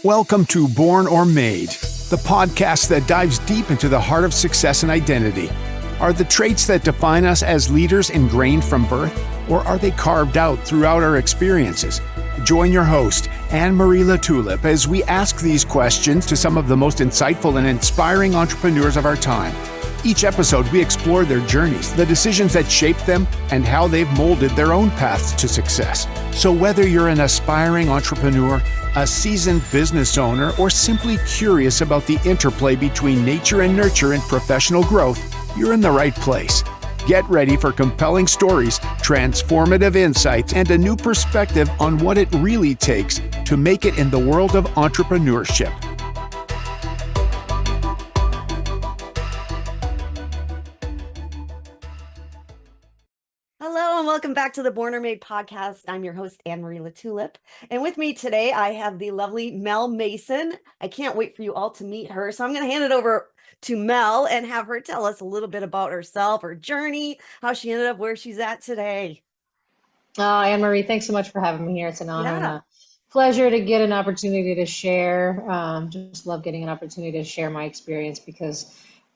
Welcome to Born or Made, the podcast that dives deep into the heart of success and identity. Are the traits that define us as leaders ingrained from birth, or are they carved out throughout our experiences? Join your host, Anne-Marie LaTulip, as we ask these questions to some of the most insightful and inspiring entrepreneurs of our time. Each episode, we explore their journeys, the decisions that shaped them, and how they've molded their own paths to success. So whether you're an aspiring entrepreneur, a seasoned business owner, or simply curious about the interplay between nature and nurture in professional growth, you're in the right place. Get ready for compelling stories, transformative insights, and a new perspective on what it really takes to make it in the world of entrepreneurship. Hello and welcome back to the Born or Made podcast. I'm your host, Anne-Marie LaTulip. And with me today, I have the lovely Mel Mason. I can't wait for you all to meet her. So I'm going to hand it over to Mel and have her tell us a little bit about herself, her journey, how she ended up where she's at today. Anne-Marie, thanks so much for having me here. It's an honor and a pleasure to get an opportunity to share. Just love getting an opportunity to share my experience because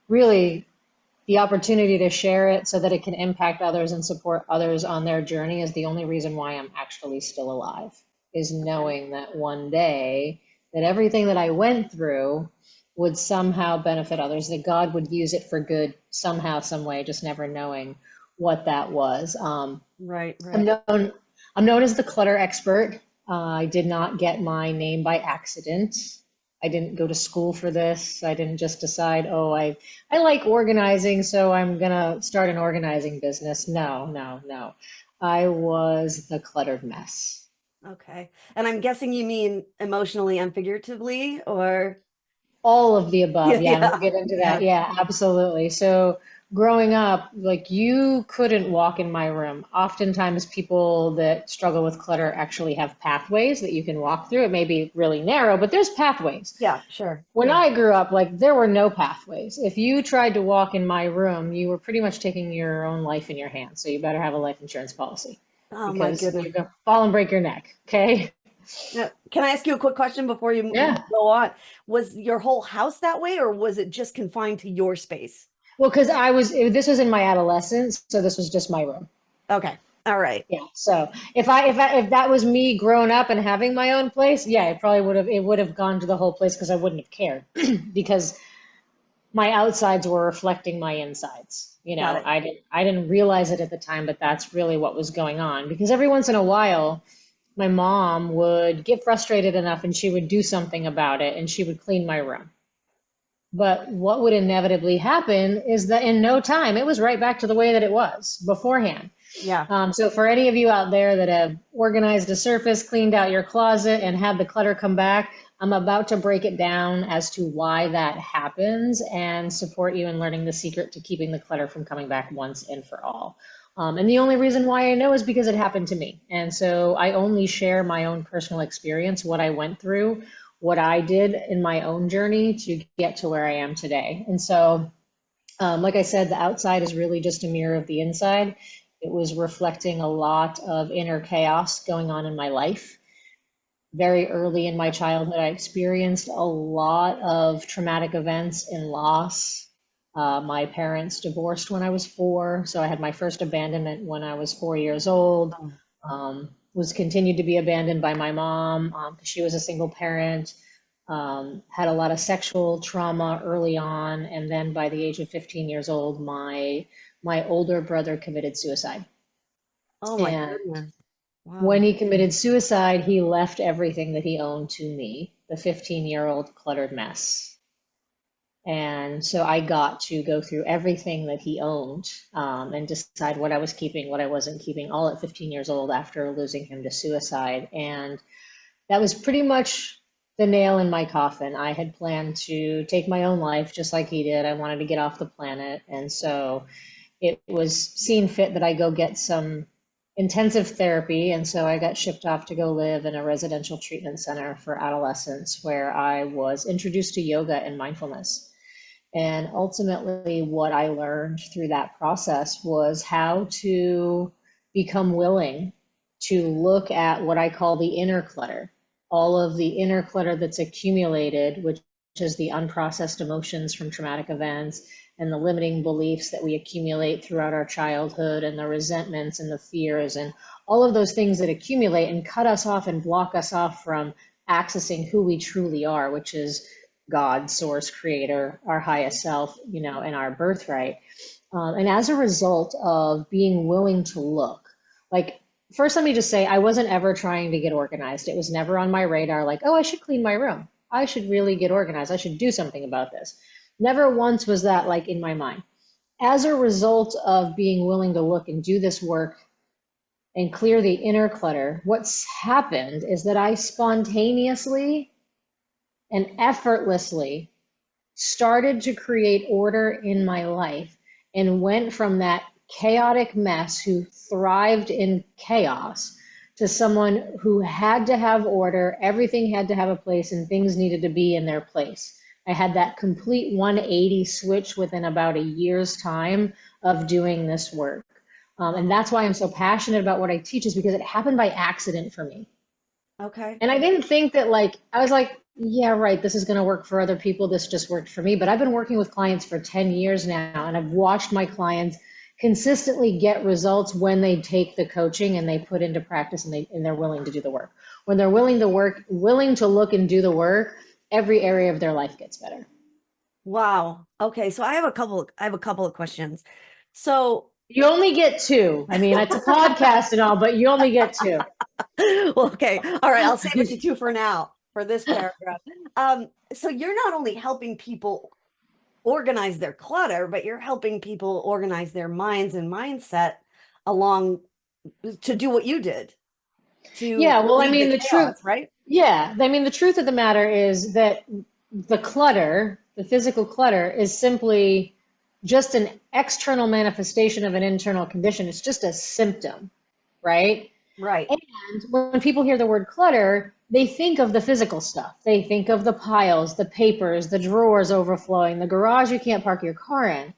really the opportunity to share it so that it can impact others and support others on their journey is the only reason why I'm actually still alive, is knowing that one day that everything that I went through would somehow benefit others, that God would use it for good somehow, some way, just never knowing what that was. Right. I'm known as the Clutter Expert. I did not get my name by accident. I didn't go to school for this. I didn't just decide, I like organizing, so I'm gonna start an organizing business. No. I was the cluttered mess. Okay. And I'm guessing you mean emotionally and figuratively, or? All of the above, yeah, and Yeah. we'll get into that. Yeah, absolutely. So growing up, like you couldn't walk in my room. Oftentimes people that struggle with clutter actually have pathways that you can walk through. It may be really narrow, but there's pathways. Yeah, sure. When I grew up, like there were no pathways. If you tried to walk in my room, you were pretty much taking your own life in your hands. So you better have a life insurance policy Oh my because goodness. you're gonna fall and break your neck, okay? Now, can I ask you a quick question before you Yeah. go on? Was your whole house that way, or was it just confined to your space? Well, because this was in my adolescence, so this was just my room. Okay. All right. Yeah. So if that was me growing up and having my own place, yeah, it would have gone to the whole place because I wouldn't have cared because my outsides were reflecting my insides. You know, I didn't realize it at the time, but that's really what was going on because every once in a while, my mom would get frustrated enough and she would do something about it and she would clean my room. But what would inevitably happen is that in no time, it was right back to the way that it was beforehand. Yeah. So for any of you out there that have organized a surface, cleaned out your closet, and had the clutter come back, I'm about to break it down as to why that happens and support you in learning the secret to keeping the clutter from coming back once and for all. And the only reason why I know is because it happened to me. And so I only share my own personal experience, what I went through, what I did in my own journey to get to where I am today. And so, like I said, the outside is really just a mirror of the inside. It was reflecting a lot of inner chaos going on in my life. Very early in my childhood, I experienced a lot of traumatic events and loss. My parents divorced when I was 4, so I had my first abandonment when I was 4 years old. Was continued to be abandoned by my mom because she was a single parent, had a lot of sexual trauma early on, and then by the age of 15 years old, my older brother committed suicide. Oh my goodness. Wow. When he committed suicide, he left everything that he owned to me, the 15-year-old cluttered mess. And so I got to go through everything that he owned and decide what I was keeping, what I wasn't keeping, all at 15 years old after losing him to suicide. And that was pretty much the nail in my coffin. I had planned to take my own life just like he did. I wanted to get off the planet. And so it was seen fit that I go get some intensive therapy. And so I got shipped off to go live in a residential treatment center for adolescents where I was introduced to yoga and mindfulness. And ultimately, what I learned through that process was how to become willing to look at what I call the inner clutter, all of the inner clutter that's accumulated, which is the unprocessed emotions from traumatic events and the limiting beliefs that we accumulate throughout our childhood and the resentments and the fears and all of those things that accumulate and cut us off and block us off from accessing who we truly are, which is God, source, creator, our highest self, and our birthright. And as a result of being willing to look, like, first, let me just say, I wasn't ever trying to get organized. It was never on my radar, like, oh, I should clean my room. I should really get organized. I should do something about this. Never once was that like in my mind. As a result of being willing to look and do this work and clear the inner clutter, what's happened is that I spontaneously and effortlessly started to create order in my life and went from that chaotic mess who thrived in chaos to someone who had to have order, everything had to have a place, and things needed to be in their place. I had that complete 180 switch within about a year's time of doing this work. And that's why I'm so passionate about what I teach, is because it happened by accident for me. Okay. And I didn't think that, like, I was like, yeah, right, this is going to work for other people. This just worked for me. But I've been working with clients for 10 years now, and I've watched my clients consistently get results when they take the coaching and they put into practice and they're willing to do the work. When they're willing to look and do the work, every area of their life gets better. Wow. Okay. So I have a couple of questions. So you only get two. I mean, it's a podcast and all, but you only get two. Well, okay. All right. I'll save it to two for now, for this paragraph. So you're not only helping people organize their clutter, but you're helping people organize their minds and mindset along to do what you did. Yeah. Well, I mean, the truth, right? Yeah. I mean, the truth of the matter is that the clutter, the physical clutter, is simply just an external manifestation of an internal condition. It's just a symptom, right? Right. And when people hear the word clutter, they think of the physical stuff. They think of the piles, the papers, the drawers overflowing, the garage you can't park your car in.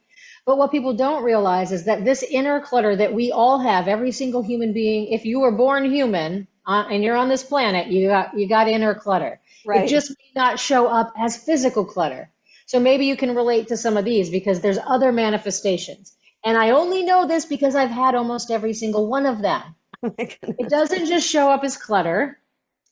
But what people don't realize is that this inner clutter that we all have, every single human being, if you were born human and you're on this planet, you got inner clutter. Right. It just may not show up as physical clutter. So maybe you can relate to some of these because there's other manifestations. And I only know this because I've had almost every single one of them. It doesn't just show up as clutter.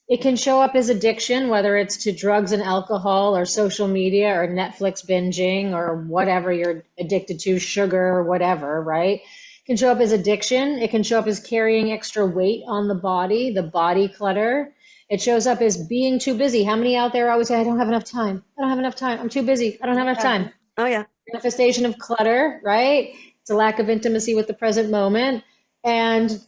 It can show up as addiction, whether it's to drugs and alcohol or social media or Netflix binging or whatever you're addicted to, sugar or whatever, right? It can show up as addiction. It can show up as carrying extra weight on the body clutter. It shows up as being too busy. How many out there always say, I don't have enough time. I don't have enough time. I'm too busy. I don't have enough time. Oh, yeah. Manifestation of clutter, right? It's a lack of intimacy with the present moment. And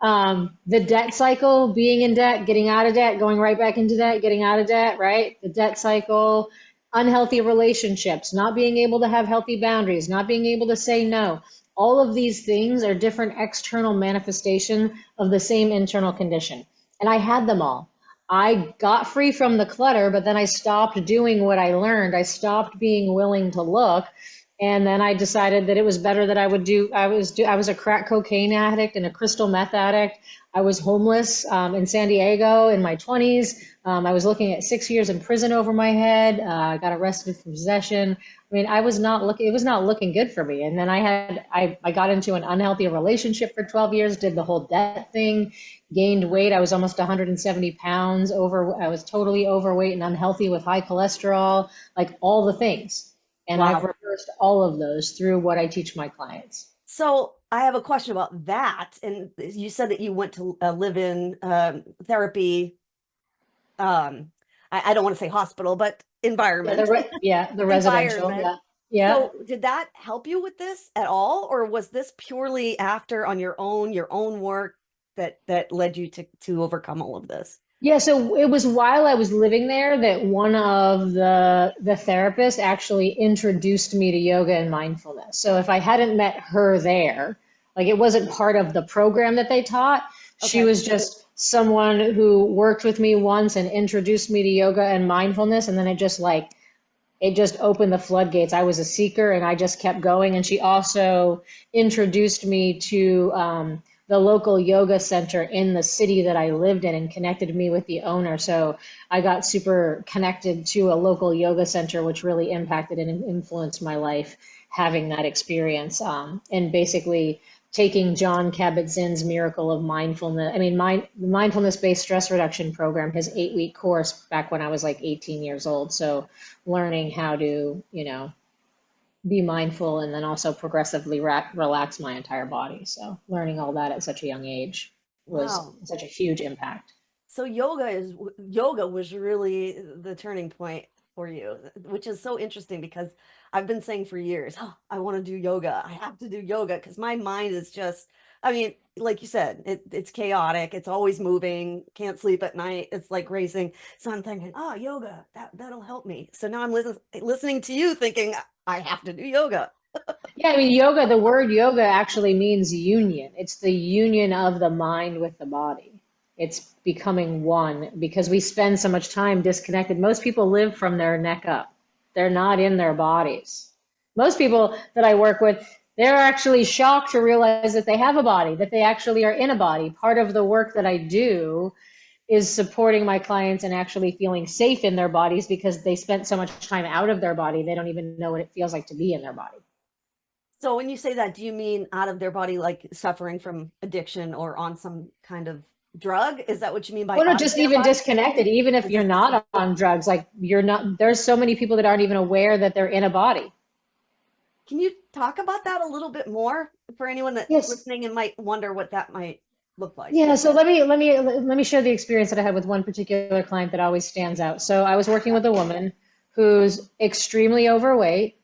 the debt cycle, being in debt, getting out of debt, going right back into debt, getting out of debt, right? The debt cycle, unhealthy relationships, not being able to have healthy boundaries, not being able to say no. All of these things are different external manifestation of the same internal condition. And I had them all. I got free from the clutter, but then I stopped doing what I learned. I stopped being willing to look. And then I decided that it was better that I was a crack cocaine addict and a crystal meth addict. I was homeless in San Diego in my 20s. I was looking at 6 years in prison over my head. I got arrested for possession. I mean, it was not looking good for me. And then I got into an unhealthy relationship for 12 years, did the whole debt thing, gained weight. I was almost 170 pounds over. I was totally overweight and unhealthy with high cholesterol, like all the things. And I've reversed all of those through what I teach my clients. So I have a question about that. And you said that you went to live in therapy. I don't want to say hospital, but environment. The residential. Yeah. So did that help you with this at all? Or was this purely after on your own work that led you to overcome all of this? Yeah, so it was while I was living there that one of the therapists actually introduced me to yoga and mindfulness. So if I hadn't met her there, like it wasn't part of the program that they taught, she was just someone who worked with me once and introduced me to yoga and mindfulness. And then it just opened the floodgates. I was a seeker and I just kept going. And she also introduced me to the local yoga center in the city that I lived in and connected me with the owner. So I got super connected to a local yoga center, which really impacted and influenced my life having that experience. And basically taking John Kabat-Zinn's Miracle of Mindfulness. I mean, my mindfulness-based stress reduction program, his 8-week course back when I was like 18 years old. So learning how to, be mindful and then also progressively relax my entire body. So learning all that at such a young age was Wow. such a huge impact. So yoga was really the turning point for you, which is so interesting because I've been saying for years, oh, I want to do yoga. I have to do yoga because my mind is just, I mean, like you said, it's chaotic. It's always moving. Can't sleep at night. It's like racing. So I'm thinking, oh, yoga, that'll help me. So now I'm listening to you thinking I have to do yoga. Yeah, I mean, the word yoga actually means union. It's the union of the mind with the body. It's becoming one because we spend so much time disconnected. Most people live from their neck up. They're not in their bodies. Most people that I work with, they're actually shocked to realize that they have a body, that they actually are in a body. Part of the work that I do is supporting my clients and actually feeling safe in their bodies because they spent so much time out of their body, they don't even know what it feels like to be in their body. So when you say that, do you mean out of their body, like suffering from addiction or on some kind of drug? Is that what you mean by Well, no, out of just their even body? disconnected, even if Or you're just not on drugs, like you're not, there's so many people that aren't even aware that they're in a body. Can you talk about that a little bit more for anyone that's Yes. listening and might wonder what that might look like? Yeah, so let me share the experience that I had with one particular client that always stands out. So I was working with a woman who's extremely overweight.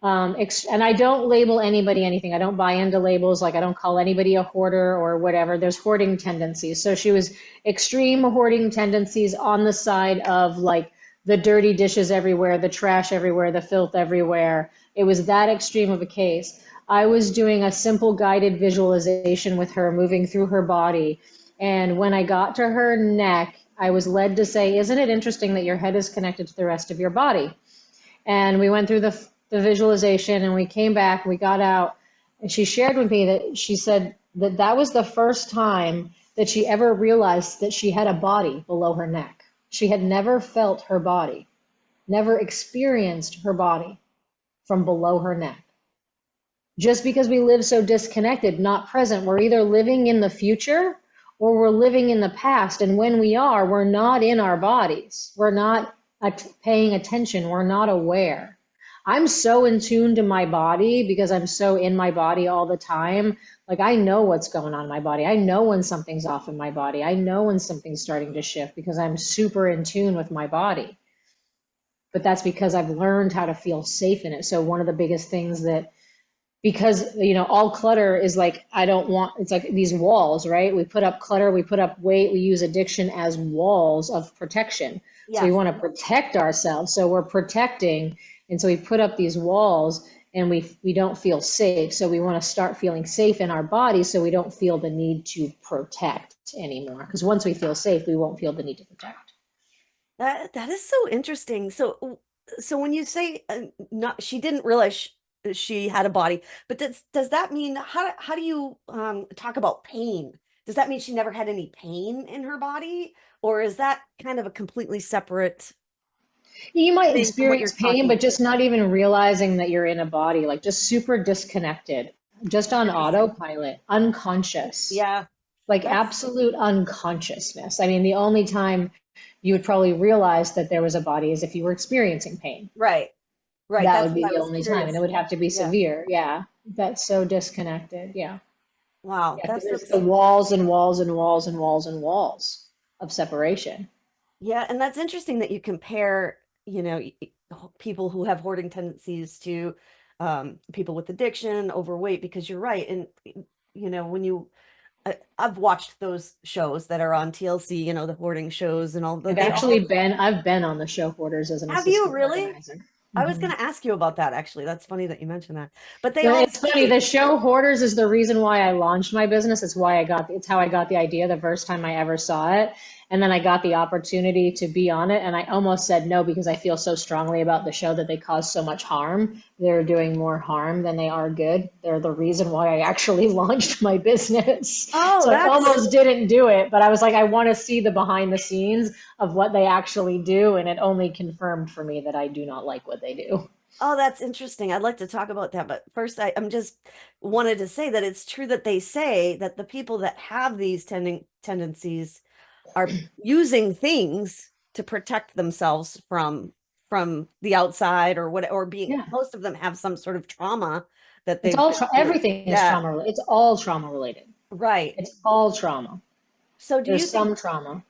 And I don't label anybody anything. I don't buy into labels. Like I don't call anybody a hoarder or whatever. There's hoarding tendencies. So she was extreme hoarding tendencies on the side of like the dirty dishes everywhere, the trash everywhere, the filth everywhere. It was that extreme of a case. I was doing a simple guided visualization with her, moving through her body. And when I got to her neck, I was led to say, isn't it interesting that your head is connected to the rest of your body? And we went through the visualization and we came back, we got out, and she shared with me that she said that that was the first time that she ever realized that she had a body below her neck. She had never felt her body, never experienced her body from below her neck. Just because we live so disconnected, not present, we're either living in the future or we're living in the past. And when we are, we're not in our bodies. We're not paying attention. We're not aware. I'm so in tune to my body because I'm so in my body all the time. Like I know what's going on in my body. I know when something's off in my body. I know when something's starting to shift because I'm super in tune with my body. But that's because I've learned how to feel safe in it. So one of the biggest things that, because all clutter is like, I don't want, it's like these walls, right? We put up clutter, we put up weight, we use addiction as walls of protection. So we Yes. want to protect ourselves. So we're protecting. And so we put up these walls and we don't feel safe. So we want to start feeling safe in our body so we don't feel the need to protect anymore. Because once we feel safe, we won't feel the need to protect. That is so interesting. So when you say not, she didn't realize she had a body, but does that mean how do you talk about pain? Does that mean she never had any pain in her body, or is that kind of a completely separate You might thing from what you're experience pain, talking? but just not even realizing that you're in a body, like just super disconnected, just on Interesting. autopilot, unconscious, Yeah, like that's absolute unconsciousness. I mean, the only time you would probably realize that there was a body is if you were experiencing pain. right. Right. That That's would what be I the was only time, and it curious would have about. to be Yeah. severe. Yeah, that's so disconnected. Yeah, Wow. yeah, because That's it's the walls and walls and walls and walls and walls of separation. Yeah, and that's interesting that you compare, people who have hoarding tendencies to people with addiction, overweight, because you're right. And when I've watched those shows that are on TLC, the hoarding shows and all that. I've been on the show Hoarders as an Have you assistant really? organizer. I was Mhm. going to ask you about that actually. That's funny that you mentioned that. But they No, all it's funny. The say, show Hoarders is the reason why I launched my business. It's how I got the idea the first time I ever saw it. And then I got the opportunity to be on it, and I almost said no because I feel so strongly about the show that they cause so much harm. They're doing more harm than they are good. They're the reason why I actually launched my business. Oh, So I that's almost didn't do it, but I was like, I want to see the behind the scenes of what they actually do, and it only confirmed for me that I do not like what they do. Oh, that's interesting. I'd like to talk about that, but first I'm just wanted to say that it's true that they say that the people that have these tendencies are using things to protect themselves from the outside or what, or being, Yeah, most of them have some sort of trauma that it's they've all been through. everything is Yeah, trauma related. It's all trauma related. right. It's all trauma. So There's some trauma.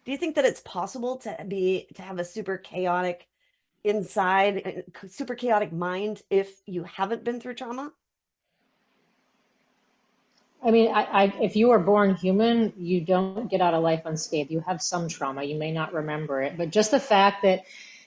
do you think that it's possible to have a super chaotic inside, super chaotic mind if you haven't been through trauma? I mean, if you are born human, you don't get out of life unscathed. You have some trauma. You may not remember it, but just the fact that,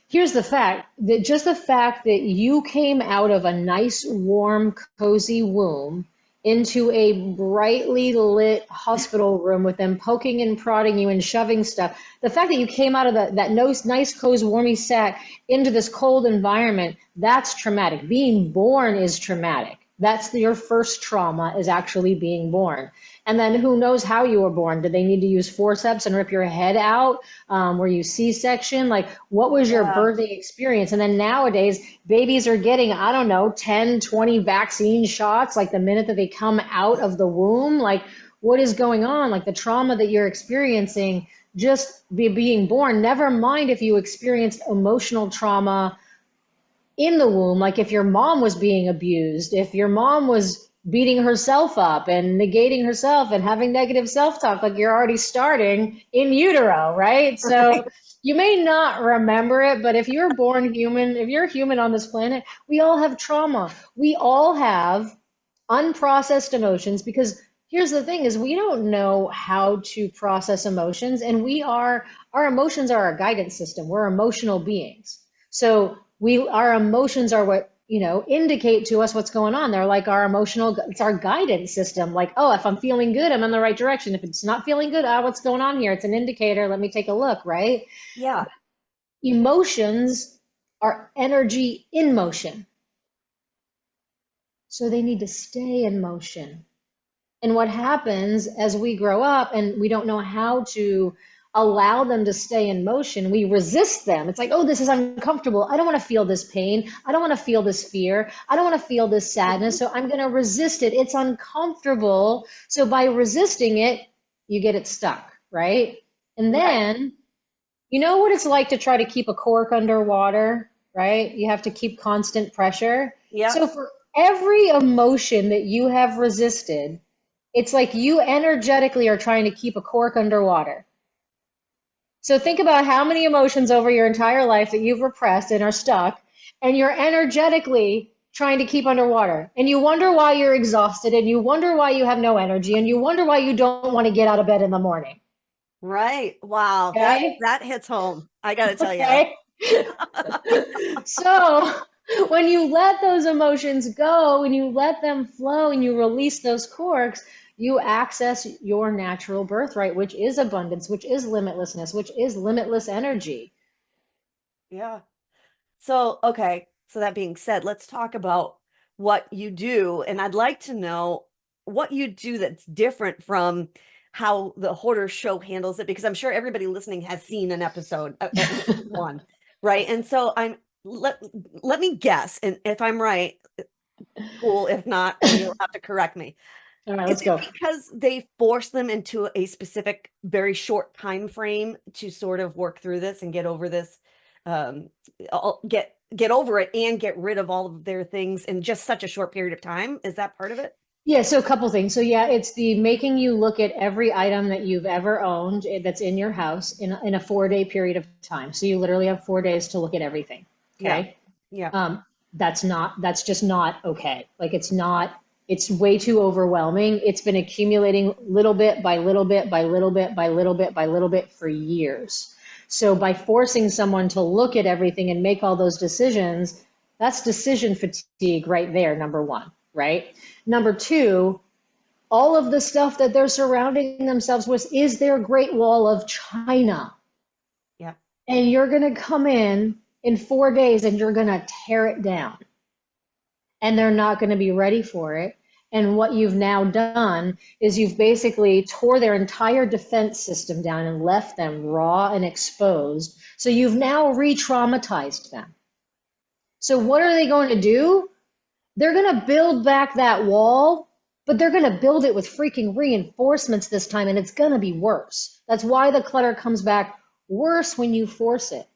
here's the fact that just the fact that you came out of a nice, warm, cozy womb into a brightly lit hospital room with them poking and prodding you and shoving stuff. The fact that you came out of that nice, cozy, warmy sack into this cold environment, that's traumatic. Being born is traumatic. That's your first trauma, is actually being born. And then who knows how you were born? Did they need to use forceps and rip your head out? Were you C-section? Like, what was your Yeah. birthing experience? And then nowadays, babies are getting, I don't know, 10, 20 vaccine shots, like the minute that they come out of the womb. Like, what is going on? Like, the trauma that you're experiencing just being born, never mind if you experienced emotional trauma in the womb, like if your mom was being abused, if your mom was beating herself up and negating herself and having negative self-talk, like you're already starting in utero, right? So you may not remember it, but if you're born human, if you're human on this planet, we all have trauma. We all have unprocessed emotions, because here's the thing is we don't know how to process emotions, and our emotions are our guidance system. We're emotional beings. So our emotions are what, indicate to us what's going on. They're like it's our guidance system. Like, oh, if I'm feeling good, I'm in the right direction. If it's not feeling good, what's going on here? It's an indicator. Let me take a look, right? Yeah. Emotions are energy in motion. So they need to stay in motion. And what happens as we grow up and we don't know how to allow them to stay in motion, we resist them. It's like, oh, this is uncomfortable. I don't want to feel this pain. I don't want to feel this fear. I don't want to feel this sadness. So I'm going to resist it. It's uncomfortable. So by resisting it, you get it stuck, right? And then, you know what it's like to try to keep a cork underwater, right? You have to keep constant pressure. Yeah. So for every emotion that you have resisted, it's like you energetically are trying to keep a cork underwater. So think about how many emotions over your entire life that you've repressed and are stuck, and you're energetically trying to keep underwater. And you wonder why you're exhausted, and you wonder why you have no energy, and you wonder why you don't want to get out of bed in the morning. Right. Wow. Okay? That hits home. I got to tell you. Okay? So when you let those emotions go and you let them flow and you release those corks, you access your natural birthright, which is abundance, which is limitlessness, which is limitless energy. Yeah. So, okay. So that being said, let's talk about what you do. And I'd like to know what you do that's different from how the Hoarder show handles it, because I'm sure everybody listening has seen an episode, at least one, right? And so let me guess, and if I'm right, cool. If not, you'll have to correct me. All right, Is let's it go. because they force them into a specific, very short time frame to sort of work through this and get over this, um, get over it and get rid of all of their things in just such a short period of time? Is that part of it? Yeah, so a couple things. So yeah, it's the making you look at every item that you've ever owned that's in your house in a 4-day period of time. So you literally have 4 days to look at everything. Yeah. Okay. Yeah. That's just not okay. Like it's way too overwhelming. It's been accumulating little bit by little bit by little bit by little bit by little bit for years. So by forcing someone to look at everything and make all those decisions, that's decision fatigue right there, number one, right? Number two, all of the stuff that they're surrounding themselves with is their Great Wall of China. Yeah. And you're going to come in 4 days and you're going to tear it down. And they're not going to be ready for it. And what you've now done is you've basically tore their entire defense system down and left them raw and exposed. So you've now re-traumatized them. So what are they going to do? They're going to build back that wall, but they're going to build it with freaking reinforcements this time, and it's going to be worse. That's why the clutter comes back worse when you force it.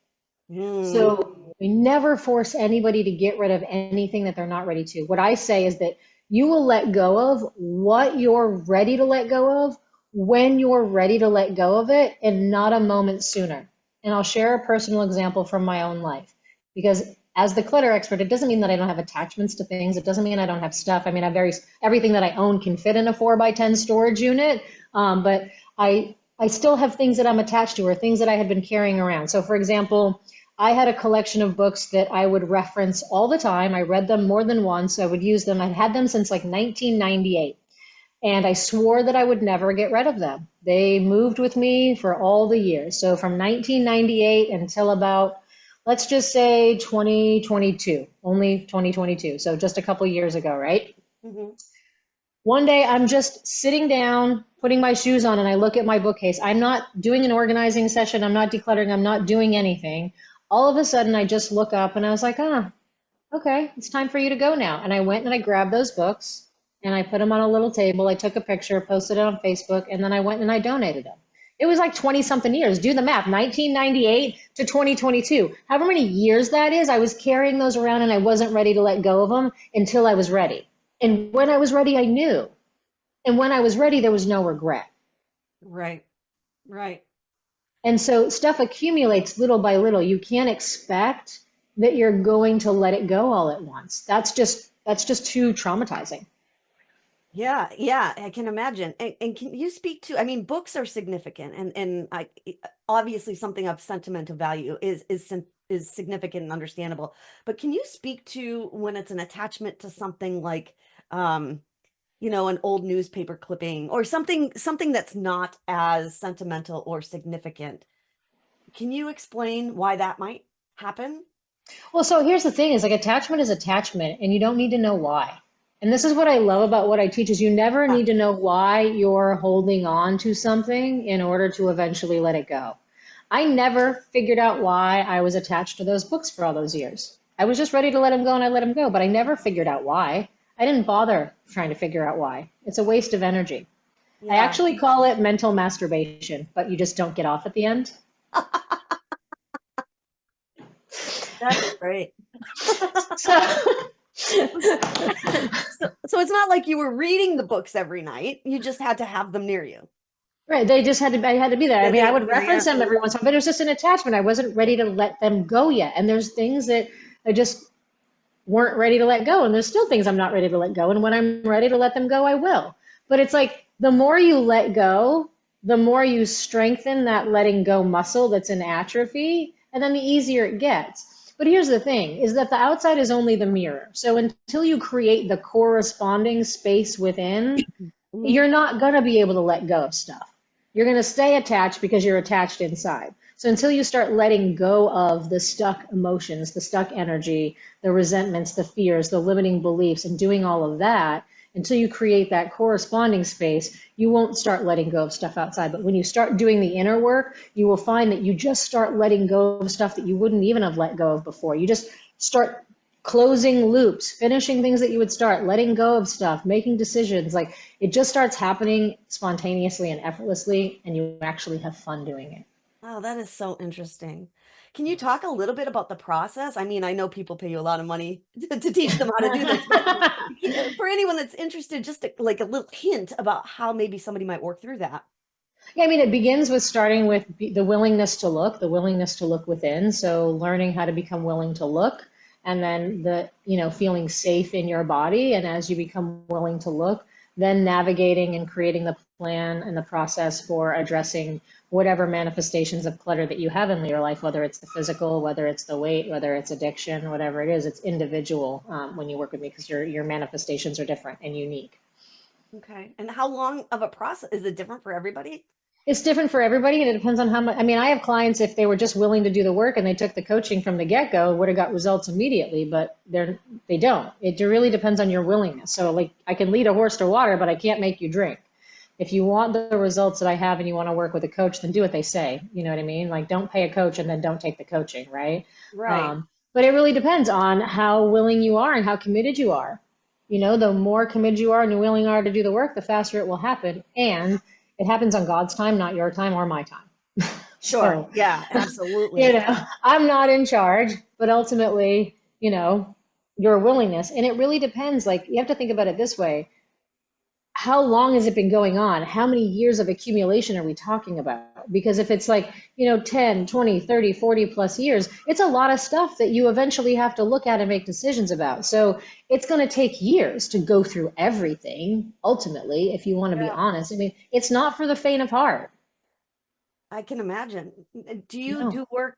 So we never force anybody to get rid of anything that they're not ready to. What I say is that you will let go of what you're ready to let go of when you're ready to let go of it, and not a moment sooner. And I'll share a personal example from my own life, because as the clutter expert, it doesn't mean that I don't have attachments to things. It doesn't mean I don't have stuff. I mean, everything that I own can fit in a 4x10 storage unit, but I still have things that I'm attached to, or things that I had been carrying around. So for example, I had a collection of books that I would reference all the time. I read them more than once. I would use them. I'd had them since like 1998. And I swore that I would never get rid of them. They moved with me for all the years. So from 1998 until about, let's just say 2022, only 2022. So just a couple years ago, right? Mm-hmm. One day I'm just sitting down, putting my shoes on, and I look at my bookcase. I'm not doing an organizing session. I'm not decluttering. I'm not doing anything. All of a sudden I just look up and I was like, okay, it's time for you to go now. And I went and I grabbed those books and I put them on a little table. I took a picture, posted it on Facebook, and then I went and I donated them. It was like 20 something years. Do the math, 1998 to 2022. However many years that is, I was carrying those around and I wasn't ready to let go of them until I was ready. And when I was ready, I knew. And when I was ready, there was no regret. Right. Right. And so stuff accumulates little by little. You can't expect that you're going to let it go all at once. That's just too traumatizing. Yeah, yeah, I can imagine. And can you speak to, I mean, books are significant, and obviously something of sentimental value is significant and understandable. But can you speak to when it's an attachment to something like an old newspaper clipping, or something that's not as sentimental or significant? Can you explain why that might happen? Well, so here's the thing is like attachment is attachment, and you don't need to know why. And this is what I love about what I teach is you never Ah, need to know why you're holding on to something in order to eventually let it go. I never figured out why I was attached to those books for all those years. I was just ready to let them go and I let them go, but I never figured out why. I didn't bother trying to figure out why. It's a waste of energy. I yeah, actually call it mental masturbation, but you just don't get off at the end. that's great. So, So it's not like you were reading the books every night. You just had to have them near you. right, I had to be there. I mean, I would Yeah. reference them every once in a while, but it was just an attachment. I wasn't ready to let them go yet. And there's things that I just weren't ready to let go. And there's still things I'm not ready to let go. And when I'm ready to let them go, I will. But it's like the more you let go, the more you strengthen that letting go muscle that's in atrophy, and then the easier it gets. But here's the thing, is that the outside is only the mirror. So until you create the corresponding space within, Mhm. you're not going to be able to let go of stuff. You're going to stay attached because you're attached inside. So until you start letting go of the stuck emotions, the stuck energy, the resentments, the fears, the limiting beliefs, and doing all of that, until you create that corresponding space, you won't start letting go of stuff outside. But when you start doing the inner work, you will find that you just start letting go of stuff that you wouldn't even have let go of before. You just start closing loops, finishing things that you would start, letting go of stuff, making decisions. Like it just starts happening spontaneously and effortlessly, and you actually have fun doing it. Oh, that is so interesting. Can you talk a little bit about the process? I mean, I know people pay you a lot of money to teach them how to do this, but for anyone that's interested, just like a little hint about how maybe somebody might work through that. Yeah, I mean, it begins with starting with the willingness to look, the willingness to look within. So learning how to become willing to look, and then feeling safe in your body. And as you become willing to look, then navigating and creating the plan and the process for addressing whatever manifestations of clutter that you have in your life, whether it's the physical, whether it's the weight, whether it's addiction, whatever it is, it's individual when you work with me because your manifestations are different and unique. Okay. And how long of a process is it different for everybody? It's different for everybody, and it depends on how much. I mean, I have clients, if they were just willing to do the work and they took the coaching from the get-go, would have got results immediately, but they don't. It really depends on your willingness. So like I can lead a horse to water, but I can't make you drink. If you want the results that I have and you want to work with a coach, then do what they say. You know what I mean? Like don't pay a coach and then don't take the coaching, right? Right. But it really depends on how willing you are and how committed you are. You know, the more committed you are and willing you are to do the work, the faster it will happen. And it happens on God's time, not your time or my time. Sure. So, Yeah, you absolutely. know, I'm not in charge, but ultimately, your willingness. And it really depends. Like, you have to think about it this way. How long has it been going on? How many years of accumulation are we talking about? Because if it's like, 10, 20, 30, 40 plus years, it's a lot of stuff that you eventually have to look at and make decisions about. So it's going to take years to go through everything, ultimately, if you want to be Yeah, honest. I mean, it's not for the faint of heart. I can imagine. Do you No. do work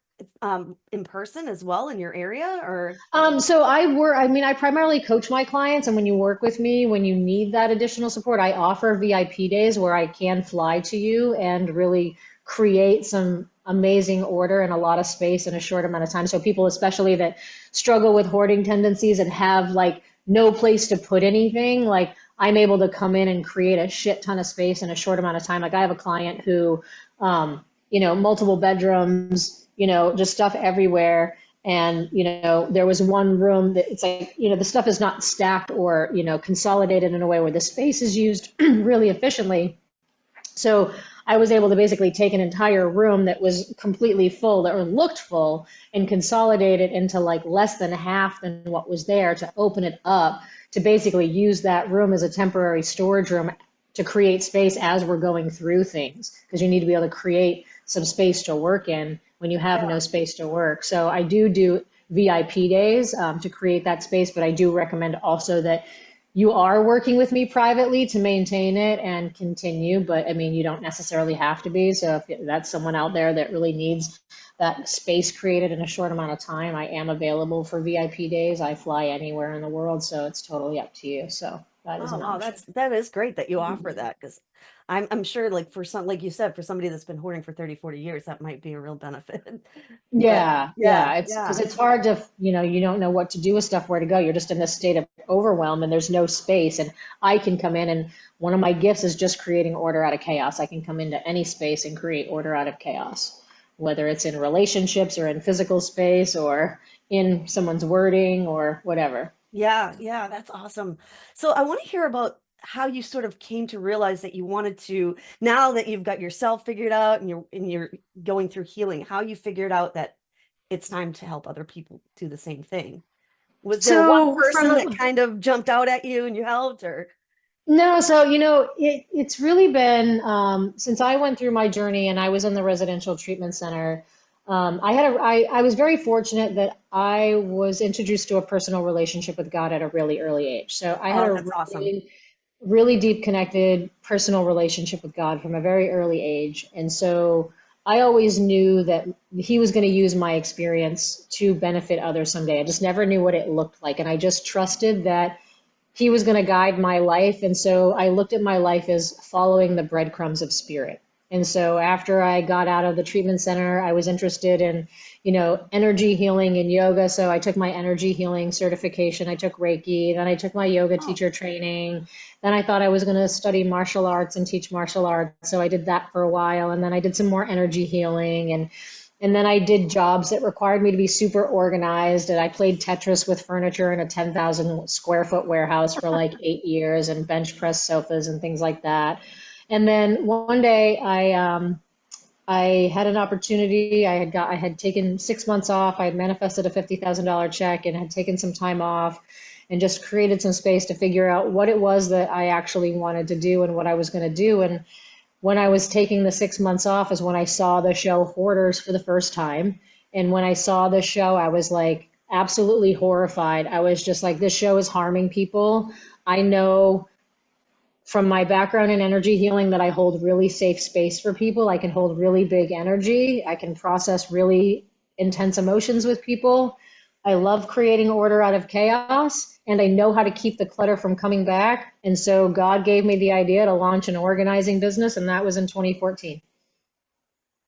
in person as well in your area or? So I mean, I primarily coach my clients, and when you work with me, when you need that additional support, I offer VIP days where I can fly to you and really create some amazing order and a lot of space in a short amount of time. So people, especially that struggle with hoarding tendencies and have like no place to put anything, like I'm able to come in and create a shit ton of space in a short amount of time. Like I have a client who, multiple bedrooms, just stuff everywhere. And, there was one room that it's like, the stuff is not stacked or, consolidated in a way where the space is used really efficiently. So I was able to basically take an entire room that was completely full or looked full and consolidate it into like less than half than what was there to open it up to basically use that room as a temporary storage room to create space as we're going through things because you need to be able to create some space to work in when you have no Yeah. space to work. So I do VIP days to create that space, but I do recommend also that you are working with me privately to maintain it and continue, but I mean, you don't necessarily have to be. So if that's someone out there that really needs that space created in a short amount of time, I am available for VIP days. I fly anywhere in the world, so it's totally up to you. So that is Oh, an wow, option. that is great that you offer Mhm. that because I'm sure like for some like you said, for somebody that's been hoarding for 30, 40 years, that might be a real benefit. But Yeah, yeah, yeah. It's because yeah. it's hard to, you don't know what to do with stuff, where to go. You're just in this state of overwhelm and there's no space. And I can come in, and one of my gifts is just creating order out of chaos. I can come into any space and create order out of chaos, whether it's in relationships or in physical space or in someone's wording or whatever. Yeah, yeah, that's awesome. So I want to hear about how you sort of came to realize that you wanted to, now that you've got yourself figured out and you're going through healing, how you figured out that it's time to help other people do the same thing. Was there one So person that from kind of jumped out at you and you helped or? No, so it's really been since I went through my journey and I was in the residential treatment center. I was very fortunate that I was introduced to a personal relationship with God at a really early age. So I had Oh, a that's awesome. really deep connected personal relationship with God from a very early age, and so I always knew that He was going to use my experience to benefit others someday. I just never knew what it looked like, and I just trusted that he was going to guide my life. And so I looked at my life as following the breadcrumbs of spirit. And so after I got out of the treatment center, I was interested in, energy healing and yoga. So I took my energy healing certification. I took Reiki. Then I took my yoga Oh, teacher training. Then I thought I was going to study martial arts and teach martial arts. So I did that for a while. And then I did some more energy healing. And then I did jobs that required me to be super organized. And I played Tetris with furniture in a 10,000 square foot warehouse for like 8 years and bench press sofas and things like that. And then one day I had an opportunity. I had taken 6 months off. I had manifested a $50,000 check and had taken some time off and just created some space to figure out what it was that I actually wanted to do and what I was going to do. And when I was taking the 6 months off is when I saw the show Hoarders for the first time. And when I saw the show, I was like absolutely horrified. I was just like, this show is harming people. I know from my background in energy healing that I hold really safe space for people. I can hold really big energy. I can process really intense emotions with people. I love creating order out of chaos, and I know how to keep the clutter from coming back. And so God gave me the idea to launch an organizing business, and that was in 2014.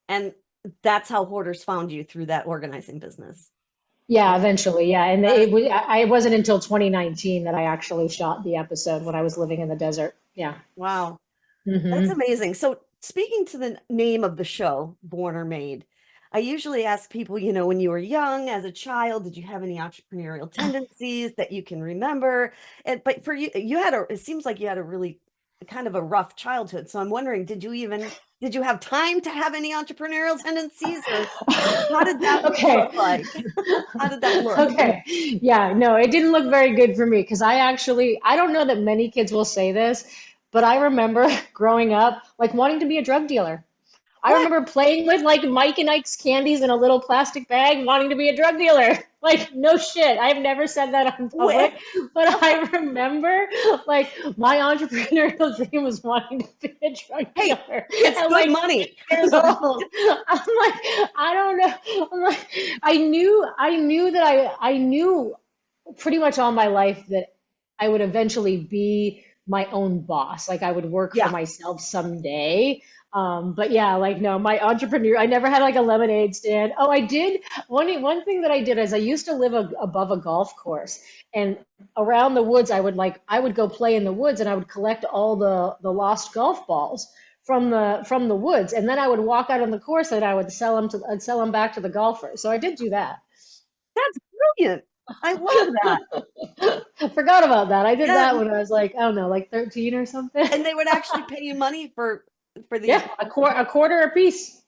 And that's how Hoarders found you, through that organizing business. Yeah, eventually, yeah. And it wasn't until 2019 that I actually shot the episode when I was living in the desert. Yeah. Wow. That's Hmm. amazing. So, speaking to the name of the show, Born or Made, I usually ask people, when you were young, as a child, did you have any entrepreneurial tendencies that you can remember? But for you, it seems like you had a really kind of a rough childhood. So I'm wondering, did you have time to have any entrepreneurial tendencies, or how did that Okay. look like? How did that look? Okay. Yeah, no, it didn't look very good for me because I don't know that many kids will say this, but I remember growing up, like wanting to be a drug dealer. I What? remember playing with like Mike and Ike's candies in a little plastic bag, wanting to be a drug dealer. Like, no shit. I've never said that on Where? public, but I remember like my entrepreneurial dream was wanting to be a drug Hey, dealer it's at good like money. 8 years old. I'm like, I don't know. I'm like, I knew pretty much all my life that I would eventually be my own boss. Like I would work for Yeah. myself someday. But yeah, like no, my entrepreneur, I never had like a lemonade stand. Oh, I did. One thing that I did is I used to live above a golf course, and around the woods, I would go play in the woods, and I would collect all the lost golf balls from the woods, and then I would walk out on the course and I'd sell them back to the golfers. So I did do that. That's brilliant. I love that. I forgot about that. I did Yeah, that when I was like, I don't know, like 13 or something. and they would actually pay you money for these. Yeah, a quarter a piece.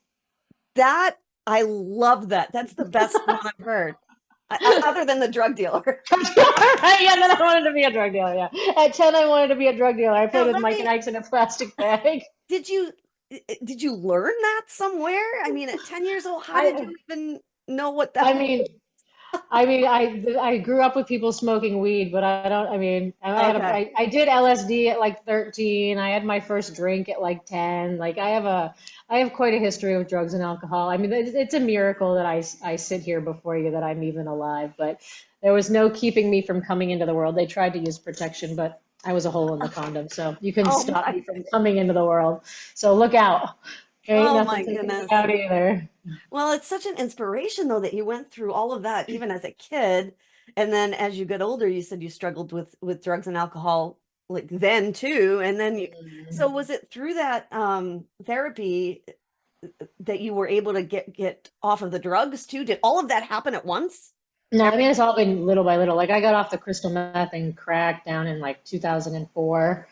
That I love that. That's the best one I've heard. Other than the drug dealer. Right, yeah, then I wanted to be a drug dealer. Yeah, at 10, I wanted to be a drug dealer. I Now played with let Mike and me. Ike's in a plastic bag. Did you did you learn that somewhere? I mean, at 10 years old, how did I, you even know what that I was? mean, I grew up with people smoking weed, but I don't. I mean, Okay. I did LSD at like 13. I had my first drink at like 10. Like I have quite a history of drugs and alcohol. I mean, it's a miracle that I sit here before you that I'm even alive. But there was no keeping me from coming into the world. They tried to use protection, but I was a hole in the condom, so you couldn't Oh stop my. me from coming into the world. So look out. There ain't Oh nothing my taking me goodness. out either. Well, it's such an inspiration though that you went through all of that even as a kid, and then as you get older, you said you struggled with drugs and alcohol like then too, and then you. So was it through that therapy that you were able to get off of the drugs too? Did all of that happen at once? No, I mean it's all been little by little. Like I got off the crystal meth and crack down in like 2004.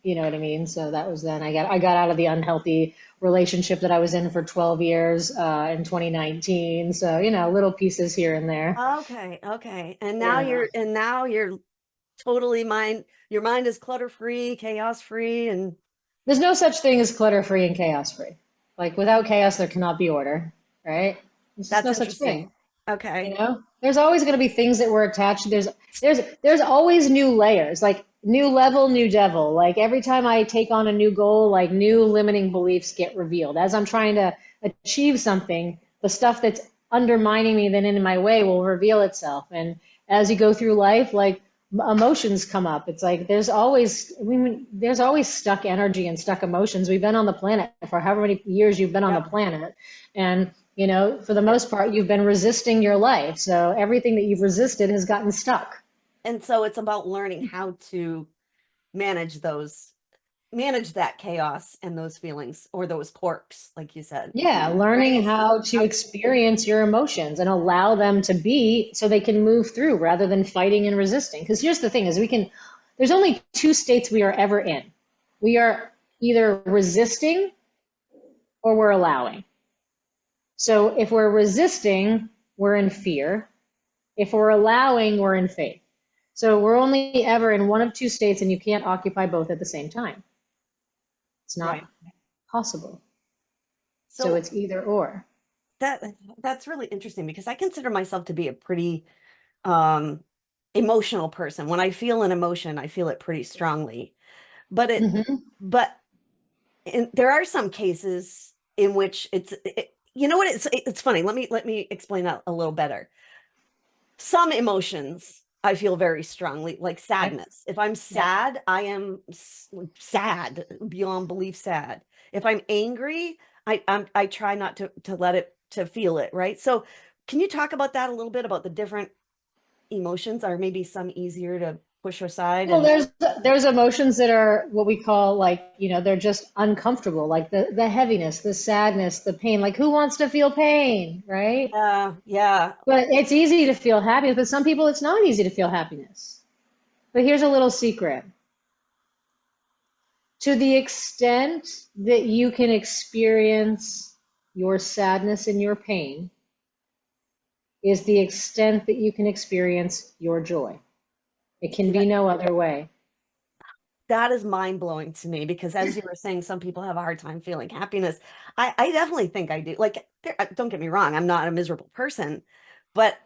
You know what I mean? So that was then. I got out of the unhealthy relationship that I was in for 12 years in 2019. So, little pieces here and there. Okay, okay. Yeah. And now you're totally mind your mind is clutter free, chaos free, and There's no such thing as clutter free and chaos free. Like without chaos, there cannot be order, right? There's just that's no such interesting. thing. Okay. There's always going to be things that we're attached to. There's always new layers, like new level, new devil. Like every time I take on a new goal, like new limiting beliefs get revealed. As I'm trying to achieve something, the stuff that's undermining me, then in my way, will reveal itself. And as you go through life, like emotions come up. It's like there's always stuck energy and stuck emotions. We've been on the planet for however many years you've been on the Yeah. planet, and for the most part, you've been resisting your life. So everything that you've resisted has gotten stuck. And so it's about learning how to manage manage that chaos and those feelings or those quirks, like you said. Yeah, learning Right? how to experience your emotions and allow them to be so they can move through rather than fighting and resisting. Because here's the thing is there's only two states we are ever in. We are either resisting or we're allowing. So if we're resisting, we're in fear. If we're allowing, we're in faith. So we're only ever in one of two states, and you can't occupy both at the same time. It's Right. not possible. So So it's either or. that that's really interesting because I consider myself to be a pretty um emotional person. When I feel an emotion, I feel it pretty strongly. But Hmm. but there are some cases in which you know what, it's funny. Let me explain that a little better. some emotions I feel very strongly, like sadness. If I'm Yeah. sad, I am sad, beyond belief sad. If I'm angry, I try not to let it, to feel it, right? So can you talk about that a little bit, about the different emotions? Are maybe some easier to push aside Well, and there's emotions that are what we call, like, they're just uncomfortable, like the heaviness, the sadness, the pain. Like, who wants to feel pain, right? yeah. But it's easy to feel happiness, but some people it's not easy to feel happiness. But here's a little secret. To the extent that you can experience your sadness and your pain is the extent that you can experience your joy. It can See, be no other way. that is mind blowing to me, because as you were saying, some people have a hard time feeling happiness. I definitely think I do. Like, don't get me wrong, I'm not a miserable person, but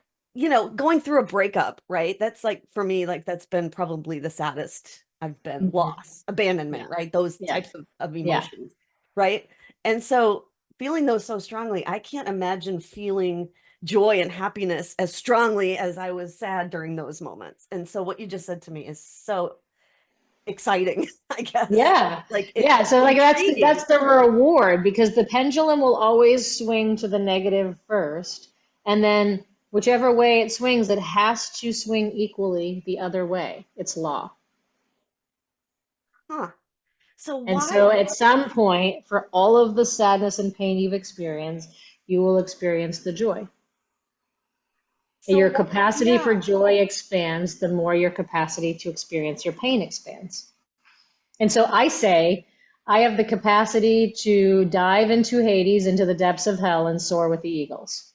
going through a breakup, right? That's like, for me, like, that's been probably the saddest I've been. Mhm. Loss, Yeah, abandonment, right? Those yeah, types of yeah. emotions, right? And so feeling those so strongly, I can't imagine feeling joy and happiness as strongly as I was sad during those moments. And so what you just said to me is so exciting, I guess. Yeah. Like, Yeah. So like intriguing. that's the reward, because the pendulum will always swing to the negative first. And then whichever way it swings, it has to swing equally the other way. It's law. Huh. So And why? so at some point, for all of the sadness and pain you've experienced, you will experience the joy. So Your what? capacity for Yeah. joy expands, the more your capacity to experience your pain expands. And so I say, I have the capacity to dive into Hades, into the depths of hell, and soar with the eagles.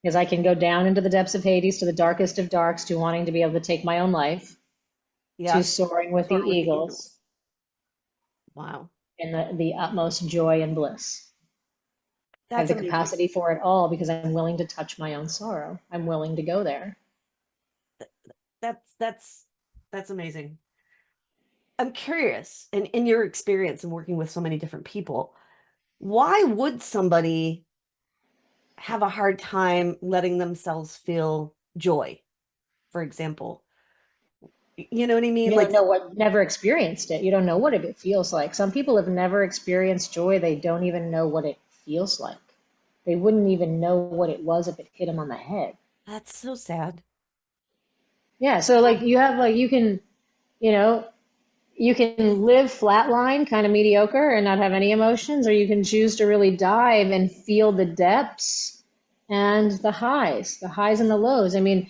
Because I can go down into the depths of Hades, to the darkest of darks, to wanting to be able to take my own life, to Yeah. soaring with the Soar with the eagles eagles. Wow. in the utmost joy and bliss. I have That's the amazing. capacity for it all because I'm willing to touch my own sorrow. I'm willing to go there. That's that's that's amazing. I'm curious, in your experience in working with so many different people, why would somebody have a hard time letting themselves feel joy, for example? You know what I mean? You don't Like, know what, never experienced it. You don't know what it feels like. Some people have never experienced joy. They don't even know what it feels like. They wouldn't even know what it was if it hit them on the head. that's so sad. Yeah, so like you have like you know, you can live flatline, kind of mediocre and not have any emotions, or you can choose to really dive and feel the depths and the highs and the lows. I mean,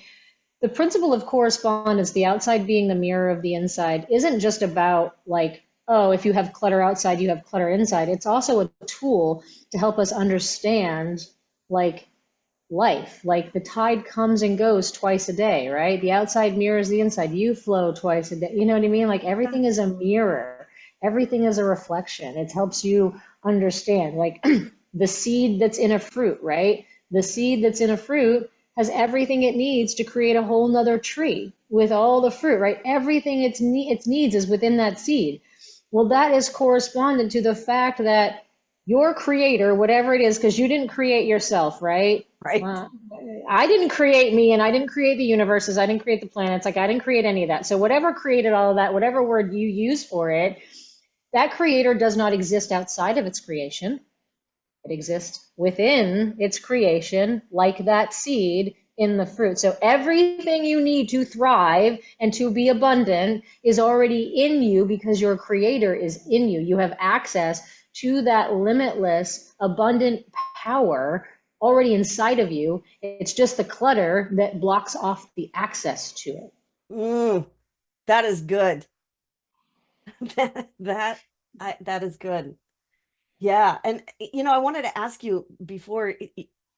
the principle of correspondence, the outside being the mirror of the inside, isn't just about like, oh, if you have clutter outside, you have clutter inside. It's also a tool to help us understand like life. Like the tide comes and goes twice a day, right? The outside mirrors the inside. You flow twice a day. You know what I mean? Like Yeah. everything is a mirror. Everything is a reflection. It helps you understand like the seed that's in a fruit, right? The seed that's in a fruit has everything it needs to create a whole nother tree with all the fruit, right? Everything it needs is within that seed. Well, that is correspondent to the fact that your creator, whatever it is, because you didn't create yourself, right? Right. Well, I didn't create me, and I didn't create the universes. I didn't create the planets. Like I didn't create any of that. So whatever created all of that, whatever word you use for it, that creator does not exist outside of its creation. It exists within its creation, like that seed in the fruit. So everything you need to thrive and to be abundant is already in you because your creator is in you. You have access to that limitless, abundant power already inside of you. It's just the clutter that blocks off the access to it. Mm, that is good. That that is good. Yeah. And I wanted to ask you before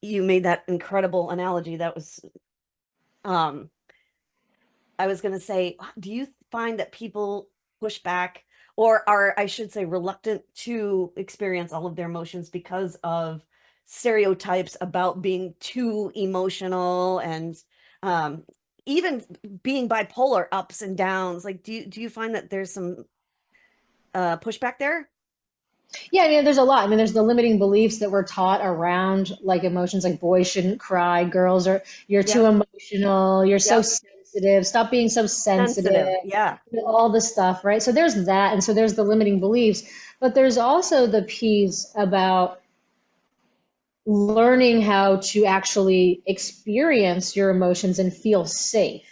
you made that incredible analogy. That was um I was going to say, do you find that people push back, or are, I should say, reluctant to experience all of their emotions because of stereotypes about being too emotional, and um, even being bipolar, ups and downs? Like, do you find that there's some pushback there? Yeah, I mean, there's a lot. I mean, there's the limiting beliefs that we're taught around like emotions, like boys shouldn't cry, girls are, you're too Yep. emotional, you're so Yep. sensitive, stop being so sensitive, Sensitive. Yeah. all the stuff, right? So there's that. And so there's the limiting beliefs, but there's also the piece about learning how to actually experience your emotions and feel safe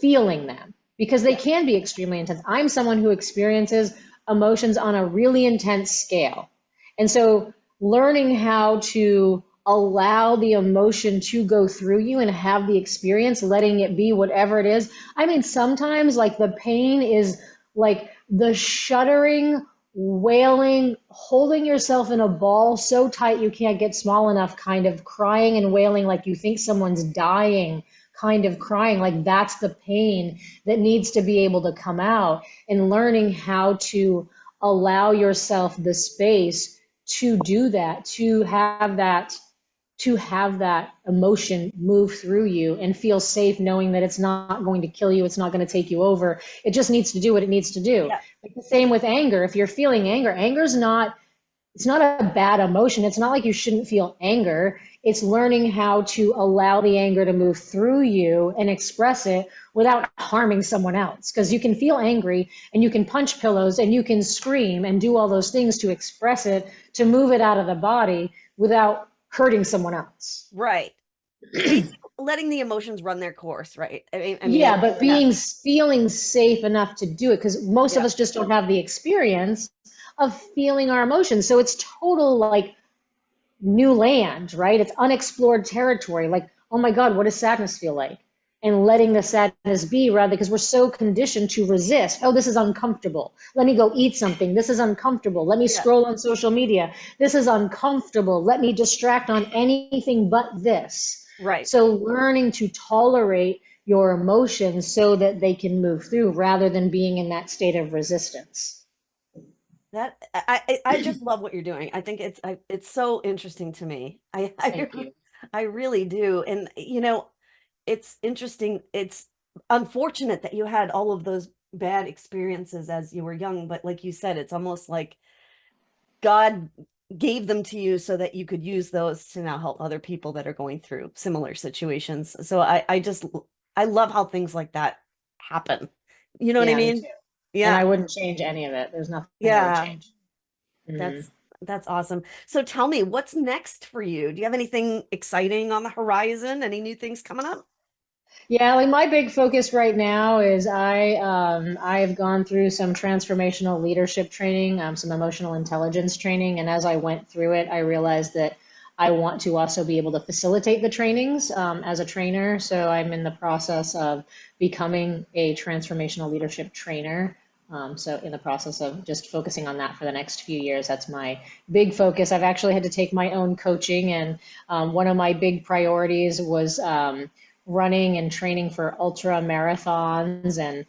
feeling them because they Yeah. can be extremely intense. I'm someone who experiences emotions on a really intense scale. And so learning how to allow the emotion to go through you and have the experience, letting it be whatever it is. I mean, sometimes like the pain is like the shuddering, wailing, holding yourself in a ball so tight you can't get small enough, kind of crying and wailing like you think someone's dying, kind of crying, like that's the pain that needs to be able to come out, and learning how to allow yourself the space to do that, to have that emotion move through you and feel safe knowing that it's not going to kill you, it's not going to take you over. It just needs to do what it needs to do. Yeah. Like the same with anger. If you're feeling anger, anger's not, it's not a bad emotion. It's not like you shouldn't feel anger. It's learning how to allow the anger to move through you and express it without harming someone else. Because you can feel angry and you can punch pillows and you can scream and do all those things to express it, to move it out of the body without hurting someone else. Right. Basically, letting the emotions run their course, right? Yeah, but Yeah. feeling safe enough to do it, because most of Yeah. us just don't have the experience of feeling our emotions. So it's total like new land, right? It's unexplored territory. Like, oh my God, what does sadness feel like? And letting the sadness be, rather, because we're so conditioned to resist. Oh, this is uncomfortable. Let me go eat something. This is uncomfortable. Let me Yeah. scroll on social media. This is uncomfortable. Let me distract on anything but this. Right. So learning to tolerate your emotions so that they can move through rather than being in that state of resistance. That I just love what you're doing. I think it's so interesting to me. Thank you. I really do. And it's interesting. It's unfortunate that you had all of those bad experiences as you were young, but like you said, it's almost like God gave them to you so that you could use those to now help other people that are going through similar situations. So I love how things like that happen. You know what I Yeah, me mean? too. And I Yeah. wouldn't change any of it. There's nothing I would Yeah. change. Mhm. That's that's awesome. So tell me, what's next for you? Do you have anything exciting on the horizon? Any new things coming up? Yeah, like my big focus right now is I've gone through some transformational leadership training, some emotional intelligence training, and as I went through it, I realized that I want to also be able to facilitate the trainings as a trainer. So I'm in the process of becoming a transformational leadership trainer. So in the process of just focusing on that for the next few years, that's my big focus. I've actually had to take my own coaching, and one of my big priorities was running and training for ultra marathons, and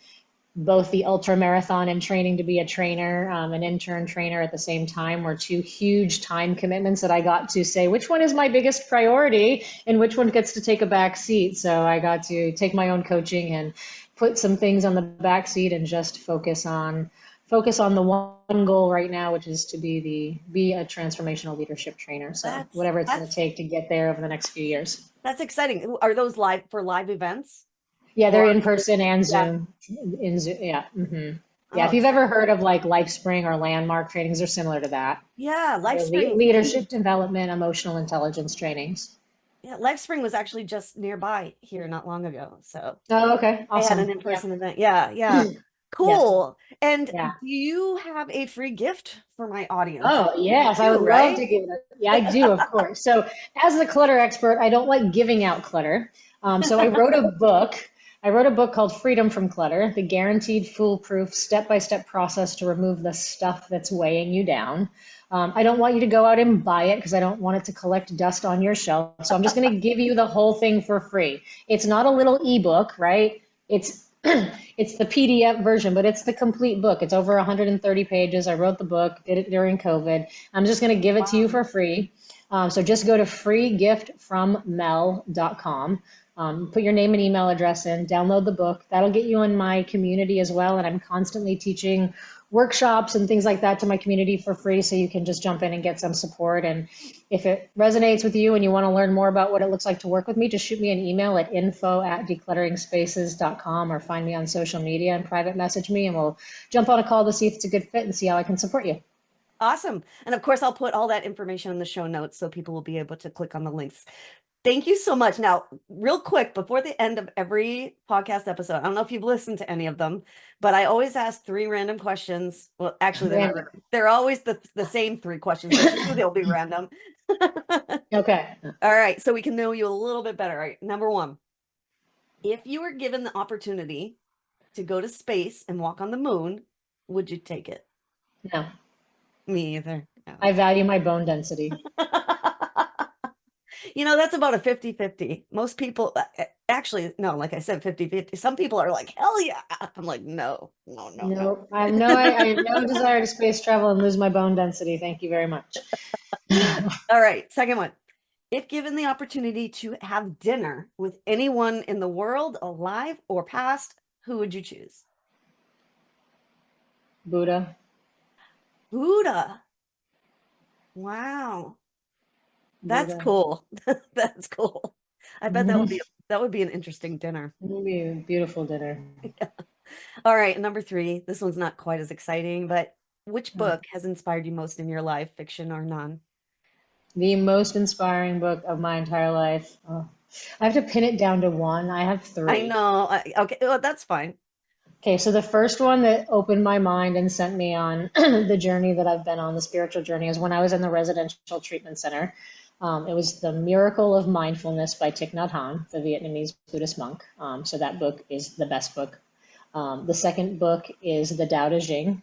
both the ultra marathon and training to be a trainer, an intern trainer at the same time, were two huge time commitments that I got to say which one is my biggest priority and which one gets to take a back seat. So I got to take my own coaching and put some things on the back seat and just focus on the one goal right now, which is to be a transformational leadership trainer. So That's whatever it's going to that's take to get there over the next few years. that's exciting. Are those live events? Yeah, they're Or in person and yeah. Zoom. In Zoom, yeah. Yeah, Oh, if you've ever heard of like LifeSpring or Landmark trainings, they're similar to that. yeah, They're LifeSpring. leadership development, emotional intelligence trainings. Yeah, LifeSpring was actually just nearby here not long ago. So Oh, okay, they had an awesome. Yeah, in-person event. Yeah, yeah. yeah, Cool. And yeah. do you have a free gift for my audience? Oh, yes, I You, would love right? to give it. Yeah, I do, of course. So, as the clutter expert, I don't like giving out clutter. So, I wrote a book. I wrote a book called Freedom from Clutter, the guaranteed foolproof step-by-step process to remove the stuff that's weighing you down. I don't want you to go out and buy it because I don't want it to collect dust on your shelf. So, I'm just going to give you the whole thing for free. It's not a little ebook, right? It's it's the PDF version, but it's the complete book. It's over 130 pages. I wrote the book, did it during COVID. I'm just going to give it to you Wow. for free. So just go to freegiftfrommel.com. Put your name and email address in, download the book. That'll get you in my community as well. And I'm constantly teaching workshops and things like that to my community for free. So you can just jump in and get some support. And if it resonates with you and you want to learn more about what it looks like to work with me, just shoot me an email at info@decluttering-spaces.com or find me on social media and private message me. And we'll jump on a call to see if it's a good fit and see how I can support you. Awesome. And of course, I'll put all that information in the show notes so people will be able to click on the links. Thank you so much. Now, real quick, before the end of every podcast episode, I don't know if you've listened to any of them, but I always ask 3 random questions. Well, actually, they're always the same 3 questions, but you know they'll be random. Okay. All right. So we can know you a little bit better. All right. Number 1, if you were given the opportunity to go to space and walk on the moon, would you take it? No. Me either. No. I value my bone density. You know, that's about a 50-50. Most people, actually, no, like I said, 50-50. Some people are like, hell yeah. I'm like, no. No, I have no desire to space travel and lose my bone density. Thank you very much. All right. Second one. If given the opportunity to have dinner with anyone in the world, alive or past, who would you choose? Buddha. Buddha. Wow. That's Buddha. cool. That's cool. I bet that would be an interesting dinner. It would be a beautiful dinner. Yeah. All right, number 3. This one's not quite as exciting, but which book has inspired you most in your life, fiction or none? The most inspiring book of my entire life. Oh, I have to pin it down to one. I have 3. I know. Okay, well, that's fine. Okay, so the first one that opened my mind and sent me on the journey that I've been on, the spiritual journey, is when I was in the residential treatment center. It was The Miracle of Mindfulness by Thich Nhat Hanh, the Vietnamese Buddhist monk. So that book is the best book. The second book is The Tao Te Ching.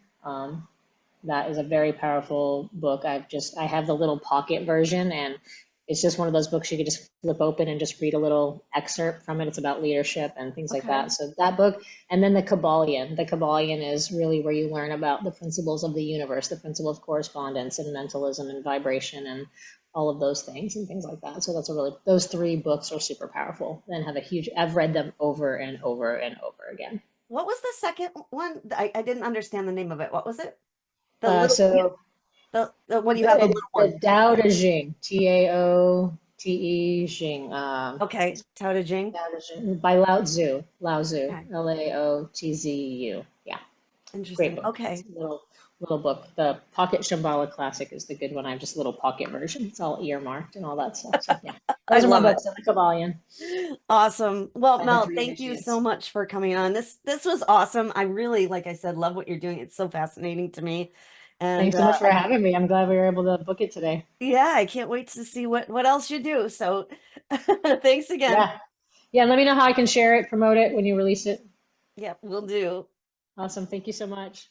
That is a very powerful book. I have the little pocket version, and it's just one of those books you could just flip open and just read a little excerpt from it. It's about leadership and things like that. So that book, and then The Kabbalion. The Kabbalion is really where you learn about the principles of the universe, the principle of correspondence and mentalism and vibration and all of those things and things like that. So those 3 books are super powerful and have I've read them over and over and over again. What was the second one? I didn't understand the name of it. What was it? What do you have? The Tao Te Ching, Taote Ching. Okay, Tao Te Ching. By Lao Tzu, okay. Laotzu. Yeah. Interesting. Great book. Okay. Little book. The Pocket Shambhala Classic is the good one. I have just a little pocket version. It's all earmarked and all that stuff. So yeah, those are my books in the Kabbalion. Awesome. Well, Mel, thank you so much for coming on. This was awesome. I really, like I said, love what you're doing. It's so fascinating to me. And thanks so much for having me. I'm glad we were able to book it today. Yeah, I can't wait to see what else you do. So thanks again. Yeah. Let me know how I can share it, promote it when you release it. Yeah, we'll do. Awesome. Thank you so much.